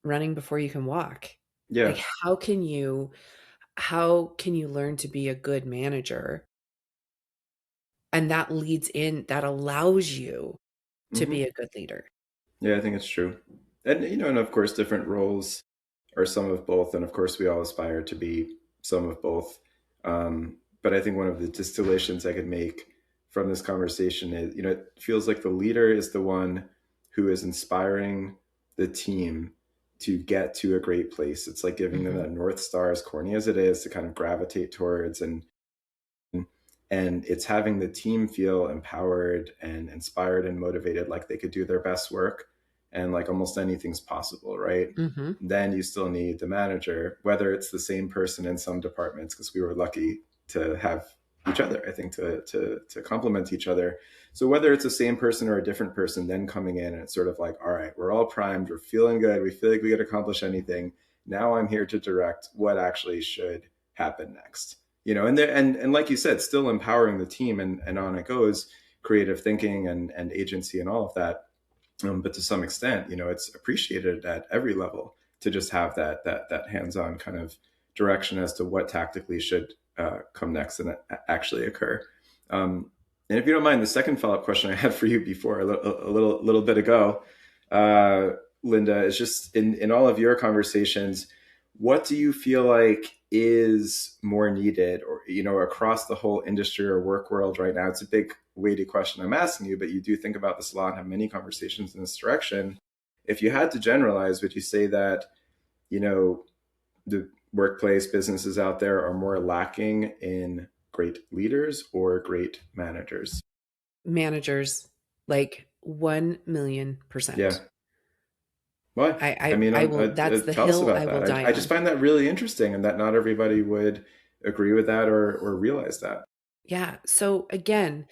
running before you can walk. Like, Yeah. how can you learn to be a good manager? And that allows you to Mm-hmm. be a good leader. Yeah, I think it's true. And and of course different roles are some of both, and of course we all aspire to be some of both. But I think one of the distillations I could make from this conversation is, it feels like the leader is the one who is inspiring the team to get to a great place. It's like giving them Mm-hmm. that North Star, as corny as it is, to kind of gravitate towards. And it's having the team feel empowered and inspired and motivated, like they could do their best work, and like almost anything's possible, right? Mm-hmm. Then you still need the manager, whether it's the same person in some departments, because we were lucky to have each other, I think, to complement each other. So whether it's the same person or a different person, then coming in and it's sort of like, all right, we're all primed, we're feeling good, we feel like we could accomplish anything. Now I'm here to direct what actually should happen next. And there, and like you said, still empowering the team, and on it goes, creative thinking and agency and all of that. But to some extent, it's appreciated at every level to just have that hands-on kind of direction as to what tactically should come next and actually occur. And if you don't mind, the second follow-up question I had for you before, a little bit ago, uh, Lynda, is just in all of your conversations, what do you feel like is more needed, or across the whole industry or work world right now? It's a big weighty question I'm asking you, but you do think about this a lot and have many conversations in this direction. If you had to generalize, would you say that the workplace businesses out there are more lacking in great leaders or great managers? Managers, like 1 Yeah. million%. Why? I mean, I will, that's the tell us hill about I will that. die I just on. find that really interesting, and that not everybody would agree with that or realize that. Yeah. So again,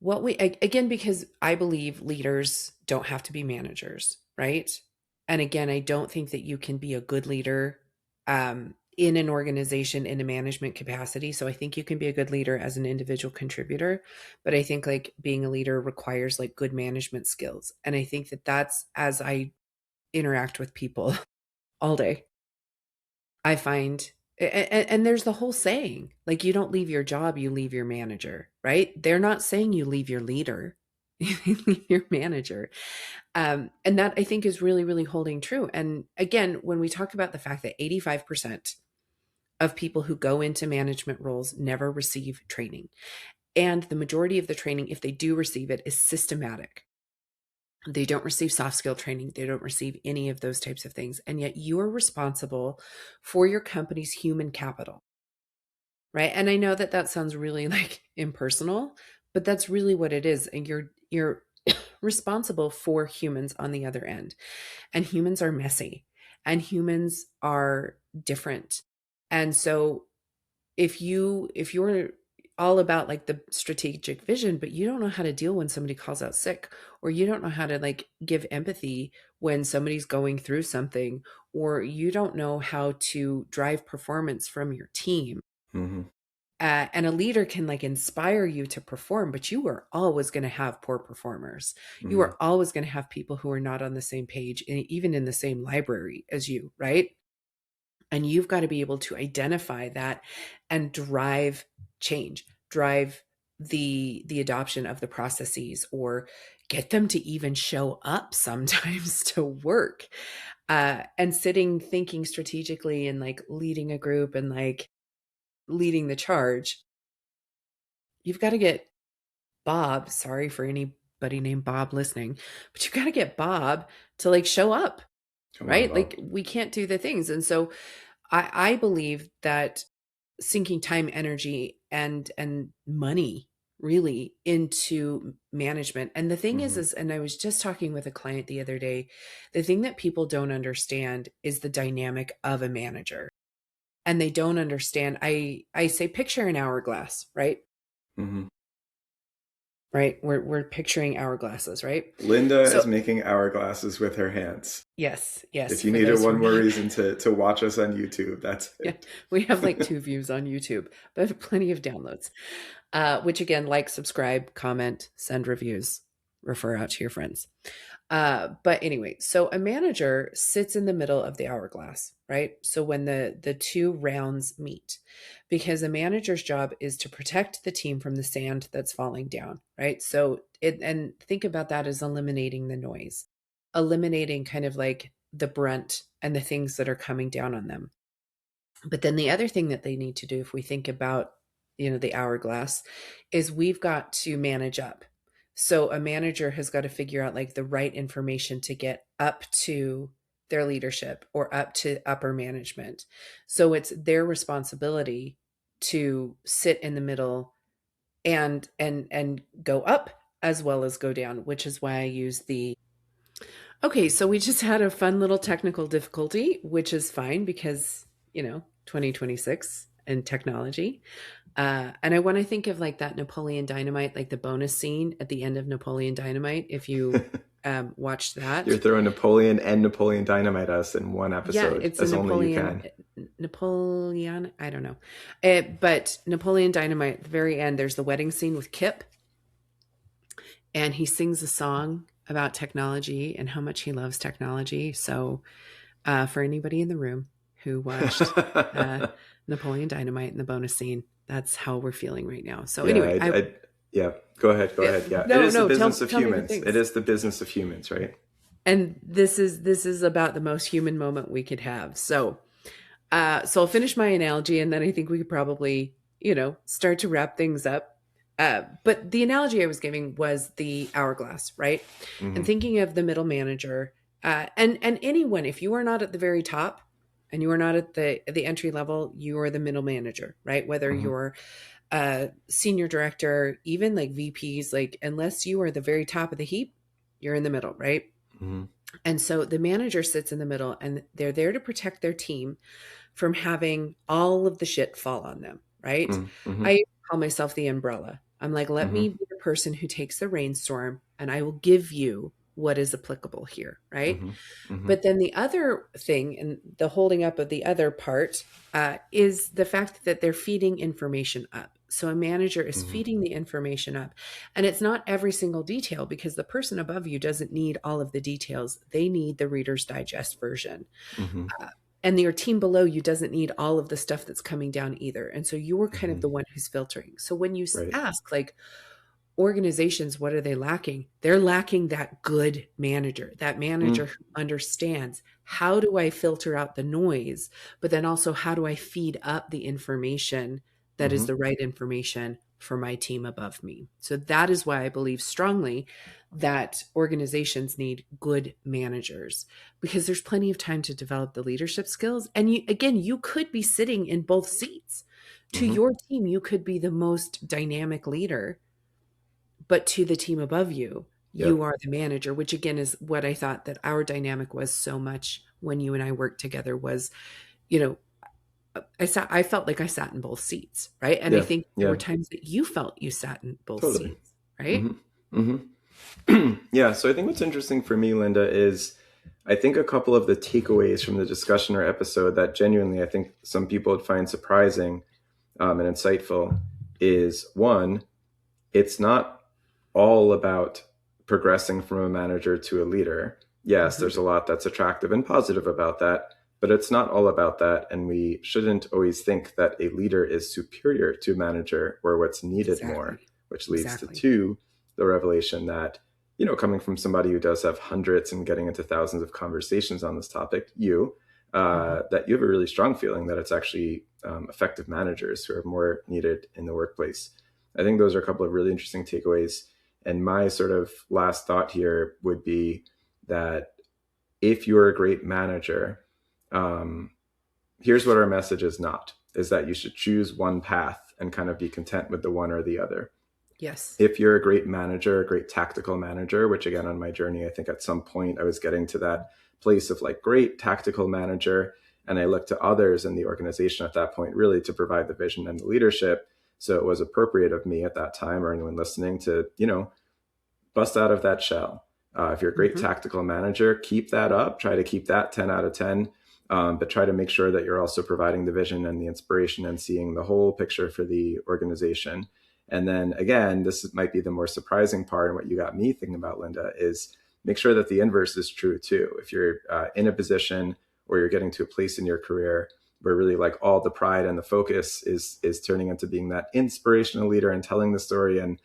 again, because I believe leaders don't have to be managers, right? And again, I don't think that you can be a good leader in an organization in a management capacity. So I think you can be a good leader as an individual contributor, but I think like being a leader requires like good management skills. And I think that that's, as I interact with people all day, I find, and there's the whole saying, like, you don't leave your job, you leave your manager, right? They're not saying you leave your leader, you leave your manager. And that I think is really, really holding true. And again, when we talk about the fact that 85% of people who go into management roles never receive training, and the majority of the training, if they do receive it, is systematic. They don't receive soft skill training. They don't receive any of those types of things. And yet you are responsible for your company's human capital, right? And I know that that sounds really like impersonal, but that's really what it is. And you're responsible for humans on the other end. And humans are messy and humans are different. And so if you're all about like the strategic vision, but you don't know how to deal when somebody calls out sick, or you don't know how to like give empathy when somebody's going through something, or you don't know how to drive performance from your team, Mm-hmm. and a leader can like inspire you to perform, but you are always going to have poor performers. You Mm-hmm. are always going to have people who are not on the same page, even in the same library as you, right? And you've got to be able to identify that and drive change, drive the adoption of the processes, or get them to even show up sometimes to work. And sitting thinking strategically and like leading a group and like leading the charge. You've got to get Bob, sorry for anybody named Bob listening, but you've got to get Bob to like show up, Come on, right? Bob. Like we can't do the things. And so I believe that sinking time, energy, and money really into management. And the thing Mm-hmm. is, and I was just talking with a client the other day, the thing that people don't understand is the dynamic of a manager. And they don't understand. I say picture an hourglass, right? Mm-hmm. Right? We're picturing hourglasses, right? Lynda is So making hourglasses with her hands. yes, If yes, you for needed those who one are more not. reason to watch us on YouTube, that's Yeah, it. we have like 2 views on YouTube, but plenty of downloads. Which again, like, subscribe, comment, send reviews, refer out to your friends. But anyway, so a manager sits in the middle of the hourglass, right? So when the two rounds meet, because a manager's job is to protect the team from the sand that's falling down, right? So and think about that as eliminating the noise, eliminating kind of like the brunt and the things that are coming down on them. But then the other thing that they need to do, if we think about, the hourglass, is we've got to manage up. So a manager has got to figure out like the right information to get up to their leadership or up to upper management. So it's their responsibility to sit in the middle and go up as well as go down, which is why I use the. Okay, so we just had a fun little technical difficulty, which is fine because, 2026 and technology. And I want to think of like that Napoleon Dynamite, like the bonus scene at the end of Napoleon Dynamite. If you watched You're that, throwing Napoleon and Napoleon Dynamite us in one yeah, episode, it's a as only you can. Napoleon. I don't know, but Napoleon Dynamite. At the very end, there's the wedding scene with Kip, and he sings a song about technology and how much he loves technology. So, for anybody in the room who watched uh, Napoleon Dynamite in the bonus scene, that's how we're feeling right now. So Yeah, anyway, yeah. Go ahead. Yeah, it no, is the no, business of tell me the humans. It things. is the business of humans, right? And this is about the most human moment we could have. So I'll finish my analogy, and then I think we could probably, start to wrap things up. But the analogy I was giving was the hourglass, right? And Hmm. thinking of the middle manager, and anyone, if you are not at the very top, and you are not at the entry level, you are the middle manager, right? Whether Hmm. you're senior director, even like VPs, like unless you are the very top of the heap, you're in the middle, right? Hmm. And so the manager sits in the middle, and they're there to protect their team from having all of the shit fall on them, right? Hmm. I call myself the umbrella. I'm like, let Hmm. me be the person who takes the rainstorm and I will give you what is applicable here, right? Hmm. Hmm. But then the other thing, and the holding up of the other part, is the fact that they're feeding information up. So a manager is Hmm. feeding the information up. And it's not every single detail because the person above you doesn't need all of the details. They need the Reader's Digest version. Hmm. And your team below you doesn't need all of the stuff that's coming down either. And so you're kind of Hmm. the one who's filtering. So when you Right. ask, like, organizations, what are they lacking? They're lacking that good manager, that manager Mm. who understands how do I filter out the noise, but then also how do I feed up the information that is Hmm. the right information for my team above me. So that is why I believe strongly that organizations need good managers because there's plenty of time to develop the leadership skills. And you could be sitting in both seats. To Hmm. your team, you could be the most dynamic leader, but to the team above you, you Yep. are the manager, which again is what I thought that our dynamic was so much when you and I worked together was, you know, I felt like I sat in both seats, right? And I Yeah. think there were Yeah. times that you felt you sat in both Totally. seats, right? Hmm. Hmm. Yeah. So I think what's interesting for me, Linda, is I think a couple of the takeaways from the discussion or episode that genuinely I think some people would find surprising and insightful is one, it's not all about progressing from a manager to a leader. Yes, Hmm. there's a lot that's attractive and positive about that, but it's not all about that. And we shouldn't always think that a leader is superior to a manager or what's needed more, Exactly. which leads to Exactly. two, the revelation that, coming from somebody who does have hundreds and getting into thousands of conversations on this topic, Hmm. that you have a really strong feeling that it's actually effective managers who are more needed in the workplace. I think those are a couple of really interesting takeaways. And my sort of last thought here would be that if you're a great manager, um, here's what our message is not, is that you should choose one path and kind of be content with the one or the other. Yes. If you're a great manager, a great tactical manager, which again, on my journey, I think at some point I was getting to that place of like great tactical manager. And I looked to others in the organization at that point, really to provide the vision and the leadership. So it was appropriate of me at that time or anyone listening to, bust out of that shell. If you're a great Hmm. tactical manager, keep that up. Try to keep that 10 out of 10, but try to make sure that you're also providing the vision and the inspiration and seeing the whole picture for the organization. And then again, this might be the more surprising part, and what you got me thinking about, Linda, is make sure that the inverse is true too. If you're in a position or you're getting to a place in your career where really like all the pride and the focus is turning into being that inspirational leader and telling the story and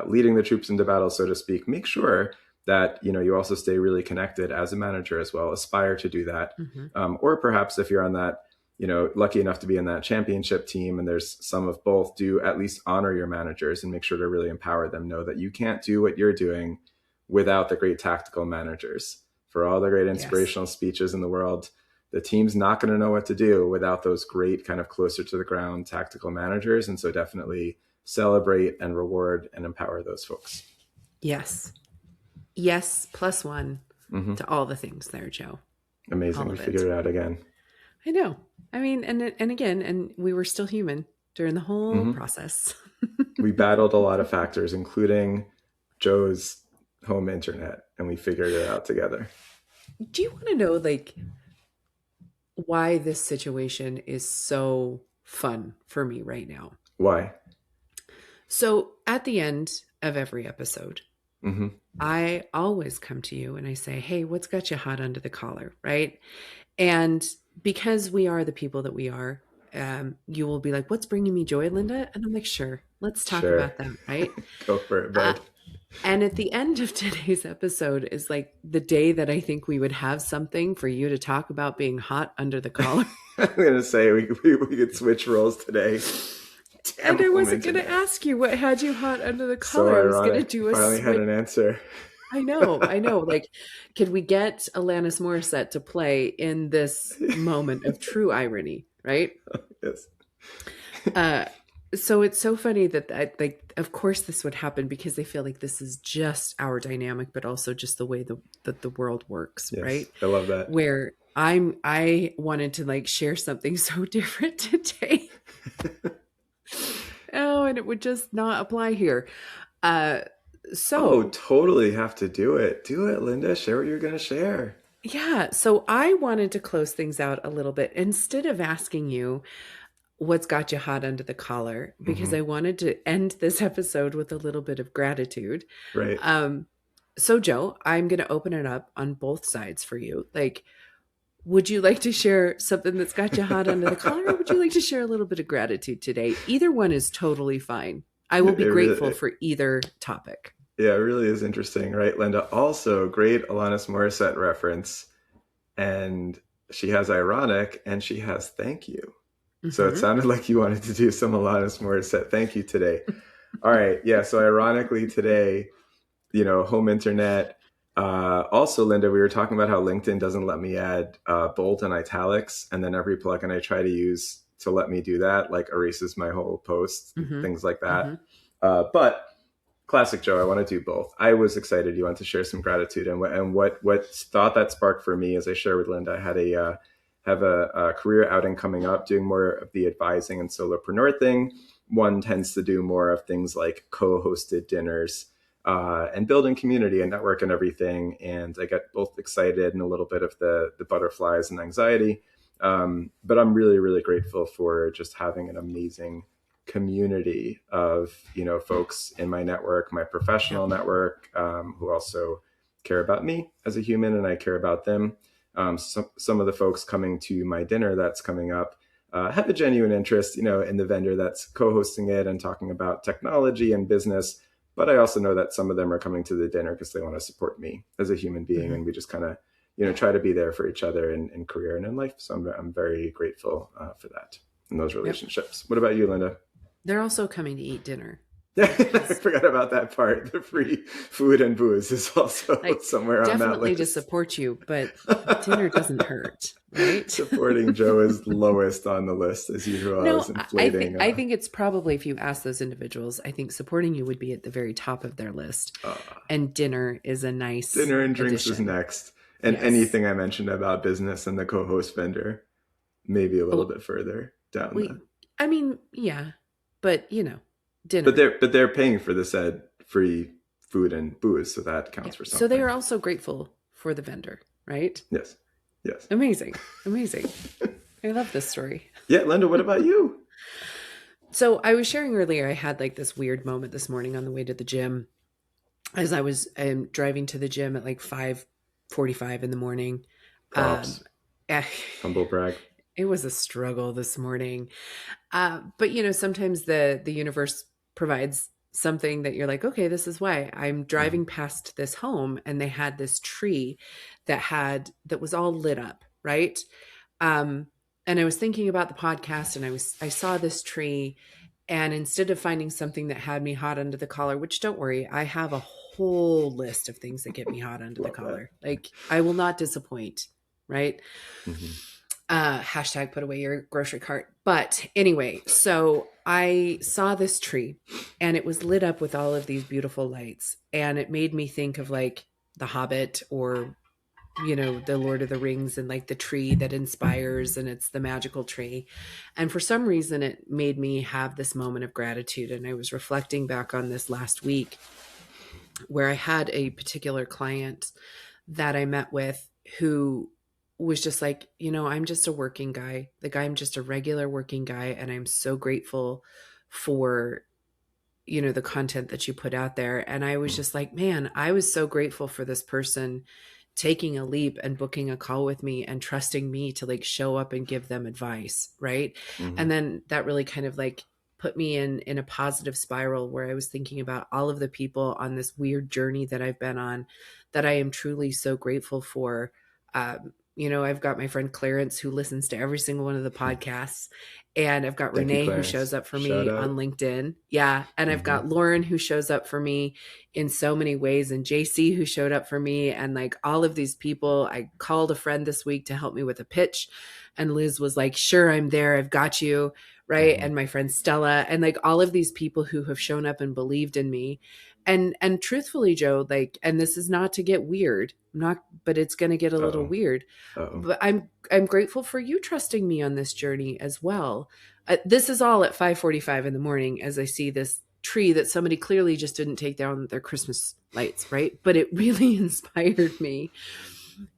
leading the troops into battle, so to speak, make sure that you also stay really connected as a manager as well. Aspire to do that, Hmm. or perhaps if you're on that, lucky enough to be in that championship team, and there's some of both, do at least honor your managers and make sure to really empower them. Know that you can't do what you're doing without the great tactical managers for all the great Yes. inspirational speeches in the world. The team's not going to know what to do without those great kind of closer to the ground tactical managers. And so definitely celebrate and reward and empower those folks. Yes. Yes. Plus one Mm-hmm. to all the things there, Joe. Amazing. All We of figured it. it out again. I know. I mean, and again, and we were still human during the whole Mm-hmm. process. We battled a lot of factors, including Joe's home internet, and we figured it out together. Do you want to know, like, why this situation is so fun for me right now? Why? So, at the end of every episode, Mm-hmm. I always come to you and I say, "Hey, what's got you hot under the collar?" Right? And because we are the people that we are, you will be like, "What's bringing me joy, Lynda?" And I'm like, "Sure, let's talk Sure. about that." Right? Go for it, Uh, bud. and at the end of today's episode is like the day that I think we would have something for you to talk about being hot under the collar. I'm going to say we could switch roles today. Damn And I home wasn't going to internet. ask you what had you hot under the So collar. I was going to ironic. You do a finally had switch. an answer. I know, I know. Like, could we get Alanis Morissette to play in this moment of true irony, right? Yes. Uh, so it's so funny that like, of course, this would happen because they feel like this is just our dynamic, but also just the way that the world works, Yes. right? I love that. Where I wanted to like share something so different today. Oh, and it would just not apply here. Uh, Oh, so totally have to do it. Do it, Lynda. Share what you're going to share. yeah, so I wanted to close things out a little bit instead of asking you what's got you hot under the collar, because Mm-hmm. I wanted to end this episode with a little bit of gratitude. Right. Um, so, Joe, I'm going to open it up on both sides for you. Like, would you like to share something that's got you hot under the collar, or would you like to share a little bit of gratitude today? Either one is totally fine. I will It be grateful really, for either topic. yeah, it really is interesting, right, Linda? Also, great Alanis Morissette reference. And she has ironic and she has thank you. So it Hmm. sounded like you wanted to do some Alanis Morissette thank you today. All right. Yeah. So ironically today, home internet. Also, Linda, we were talking about how LinkedIn doesn't let me add bold and italics. And then every plugin I try to use to let me do that, like erases my whole post, Hmm. things like Hmm. that. But classic Joe, I want to do both. I was excited you want to share some gratitude, and what thought that sparked for me as I share with Linda. I had have a career outing coming up, doing more of the advising and solopreneur thing. One tends to do more of things like co-hosted dinners and building community and network and everything. And I get both excited and a little bit of the butterflies and anxiety. But I'm really, really grateful for just having an amazing community of folks in my network, my professional Yep. network, who also care about me as a human, and I care about them. Some of the folks coming to my dinner that's coming up have a genuine interest, in the vendor that's co-hosting it and talking about technology and business. But I also know that some of them are coming to the dinner because they want to support me as a human being, Hmm. and we just kind of, try to be there for each other in career and in life. So I'm very grateful for that in those Yep. relationships. What about you, Linda? They're also coming to eat dinner, Yeah, I because forgot about that part. The free food and booze is also like somewhere on that definitely to list. support you, but dinner doesn't hurt, right? Supporting Joe is lowest on the list as usual. I was No, inflating. I think it's probably, if you ask those individuals, I think supporting you would be at the very top of their list, Uh, and dinner is a nice Dinner and drinks is addition. next. And Yes. anything I mentioned about business and the co-host vendor, maybe a little Oh, bit further down we. the. I mean, yeah, but But dinner. they're paying for the said free food and booze, so that Yeah. counts for So they something. are also grateful for the vendor, right? Yes, yes. Amazing, amazing. I love this story. Yeah, Linda. What about you? So I was sharing earlier, I had like this weird moment this morning on the way to the gym, as I was driving to the gym at like 5:45 in the morning. Um, Props. eh, Humble brag. it was a struggle this morning. But sometimes the universe provides something that you're like, okay, this is why. I'm Mhm. driving past this home and they had this tree that was all lit up, right? Um, and I was thinking about the podcast, and I saw this tree, and instead of finding something that had me hot under the collar, which, don't worry, I have a whole list of things that get me hot under the Love that. collar. Like, I will not disappoint, right? Mm-hmm. Hashtag put away your grocery cart. But anyway, so I saw this tree and it was lit up with all of these beautiful lights. And it made me think of like The Hobbit, or, you know, the Lord of the Rings, and like the tree that inspires, and it's the magical tree. And for some reason, it made me have this moment of gratitude. And I was reflecting back on this last week, where I had a particular client that I met with who was just like, you know, I'm just a working guy. Like, I'm just a regular working guy. And I'm so grateful for, you know, the content that you put out there. And I was just like, man, I was so grateful for this person taking a leap and booking a call with me and trusting me to like show up and give them advice. Right. Mm-hmm. And then that really kind of like put me in a positive spiral, where I was thinking about all of the people on this weird journey that I've been on, that I am truly so grateful for. You know, I've got my friend Clarence, who listens to every single one of the podcasts. And I've got Thank you, Renee, who Clarence. shows up for Shout me out. on LinkedIn. Yeah. And I've Mm-hmm. got Lauren, who shows up for me in so many ways, and JC, who showed up for me. And like all of these people, I called a friend this week to help me with a pitch. And Liz was like, sure, I'm there. I've got you. Right. Mm-hmm. And my friend Stella, and like all of these people who have shown up and believed in me. And truthfully, Joe, like, and this is not to get weird, not, but it's going to get a little Uh-oh. weird. Uh-oh. But I'm grateful for you trusting me on this journey as well. This is all at 5:45 in the morning, as I see this tree that somebody clearly just didn't take down their Christmas lights, right? But it really inspired me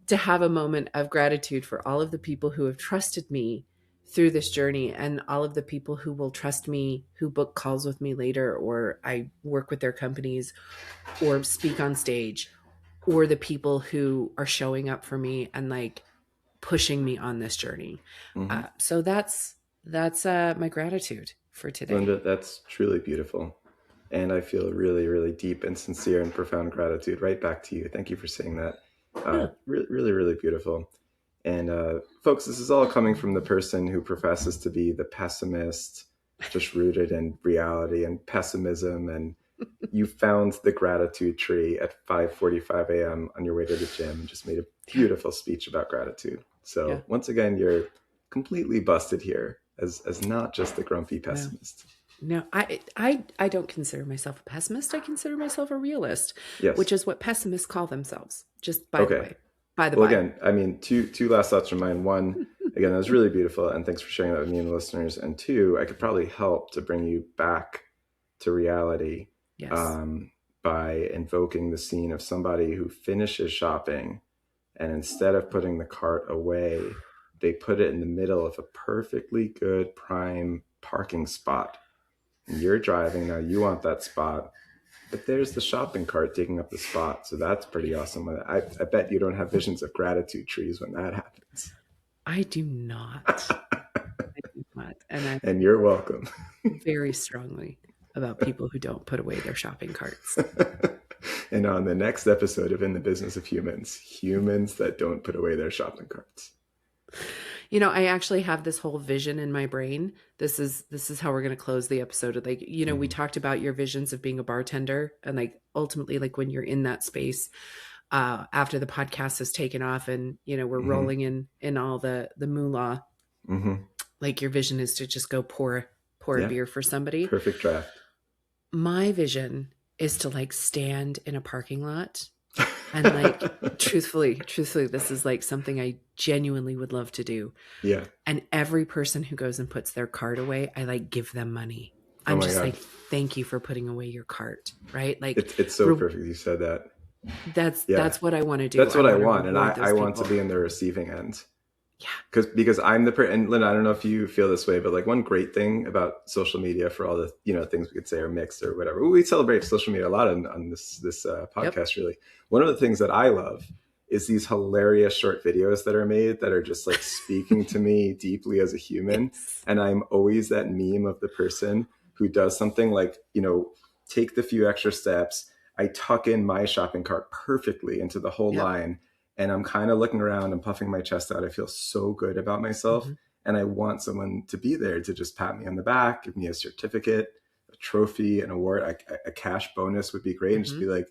to have a moment of gratitude for all of the people who have trusted me through this journey, and all of the people who will trust me, who book calls with me later, or I work with their companies or speak on stage, or the people who are showing up for me and like pushing me on this journey. Mm-hmm. So that's my gratitude for today. Lynda, that's truly beautiful. And I feel really, really deep and sincere and profound gratitude right back to you. Thank you for saying that. Yeah. Really, really, really beautiful. And folks, this is all coming from the person who professes to be the pessimist, just rooted in reality and pessimism. And you found the gratitude tree at 5:45 a.m. on your way to the gym and just made a beautiful speech about gratitude. So Yeah. once again, you're completely busted here as not just the grumpy pessimist. No, I don't consider myself a pessimist. I consider myself a realist, Yes. which is what pessimists call themselves. Just by the Okay. way, by the Well, by. again, I mean, two last thoughts from mine. One, again, that was really beautiful, and thanks for sharing that with me and the listeners. And two, I could probably help to bring you back to reality Yes. by invoking the scene of somebody who finishes shopping, and instead of putting the cart away, they put it in the middle of a perfectly good prime parking spot. And you're driving now, you want that spot, but there's the shopping cart taking up the spot. So that's pretty awesome. I bet you don't have visions of gratitude trees when that happens. I do not. I do not. And I And you're welcome. very strongly about people who don't put away their shopping carts. And on the next episode of In the Business of Humans, humans that don't put away their shopping carts. You know, I actually have this whole vision in my brain. This is how we're going to close the episode. Like, you know, we talked about your visions of being a bartender, and like ultimately, like when you're in that space, after the podcast has taken off, and you know we're rolling in all the moolah. Like your vision is to just go pour a beer for somebody. Perfect draft. My vision is to like stand in a parking lot. And like, truthfully, this is like something I genuinely would love to do. Yeah. And every person who goes and puts their cart away, I like give them money. I'm just like, thank you for putting away your cart. Right. Like it's so perfect. You said that. That's what I want to do. That's what I want. And I want to be in the receiving end. Yeah. Because I'm the and Lynn, I don't know if you feel this way, but like one great thing about social media, for all the, you know, things we could say are mixed or whatever. We celebrate social media a lot on this podcast, really. One of the things that I love is these hilarious short videos that are made that are just like speaking to me deeply as a human. Yes. And I'm always that meme of the person who does something like, you know, take the few extra steps. I tuck in my shopping cart perfectly into the whole line. And I'm kind of looking around and puffing my chest out. I feel so good about myself. And I want someone to be there to just pat me on the back, give me a certificate, a trophy, an award, a cash bonus would be great. And just be like,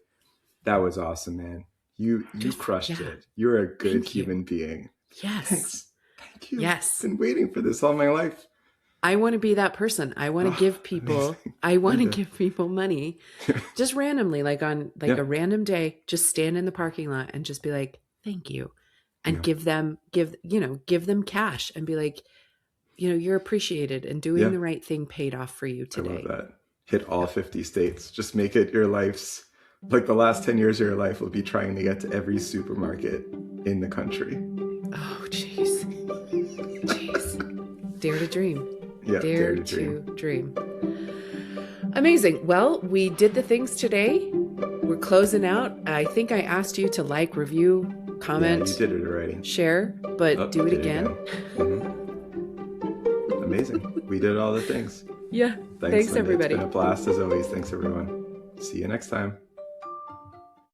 That was awesome, man. You crushed Yeah. it. You're a good Thank you. human being. Yes. Thanks. Thank you. I've Yes. been waiting for this all my life. I want to be that person. I want to Oh, give people, amazing. I want to Lynda. give people money just randomly, like on like Yeah. a random day, just stand in the parking lot and just be like, thank you. And Yeah. give them cash and be like, you're appreciated and doing Yeah. the right thing paid off for you I love today. that. Hit all Yep. 50 states. Just make it your life's, like the last 10 years of your life will be trying to get to every supermarket in the country. Oh, jeez. Jeez. Dare to dream. Yeah, Dare dare to to dream. dream. Amazing. Well, we did the things today. We're closing out. I think I asked you to like, review, Yeah, you comment, did it already. share, but Oh, do it did it again. Amazing. We did all the things. Yeah. Thanks, Thanks, Lynda. It's everybody. been a blast as always. Thanks, everyone. See you next time.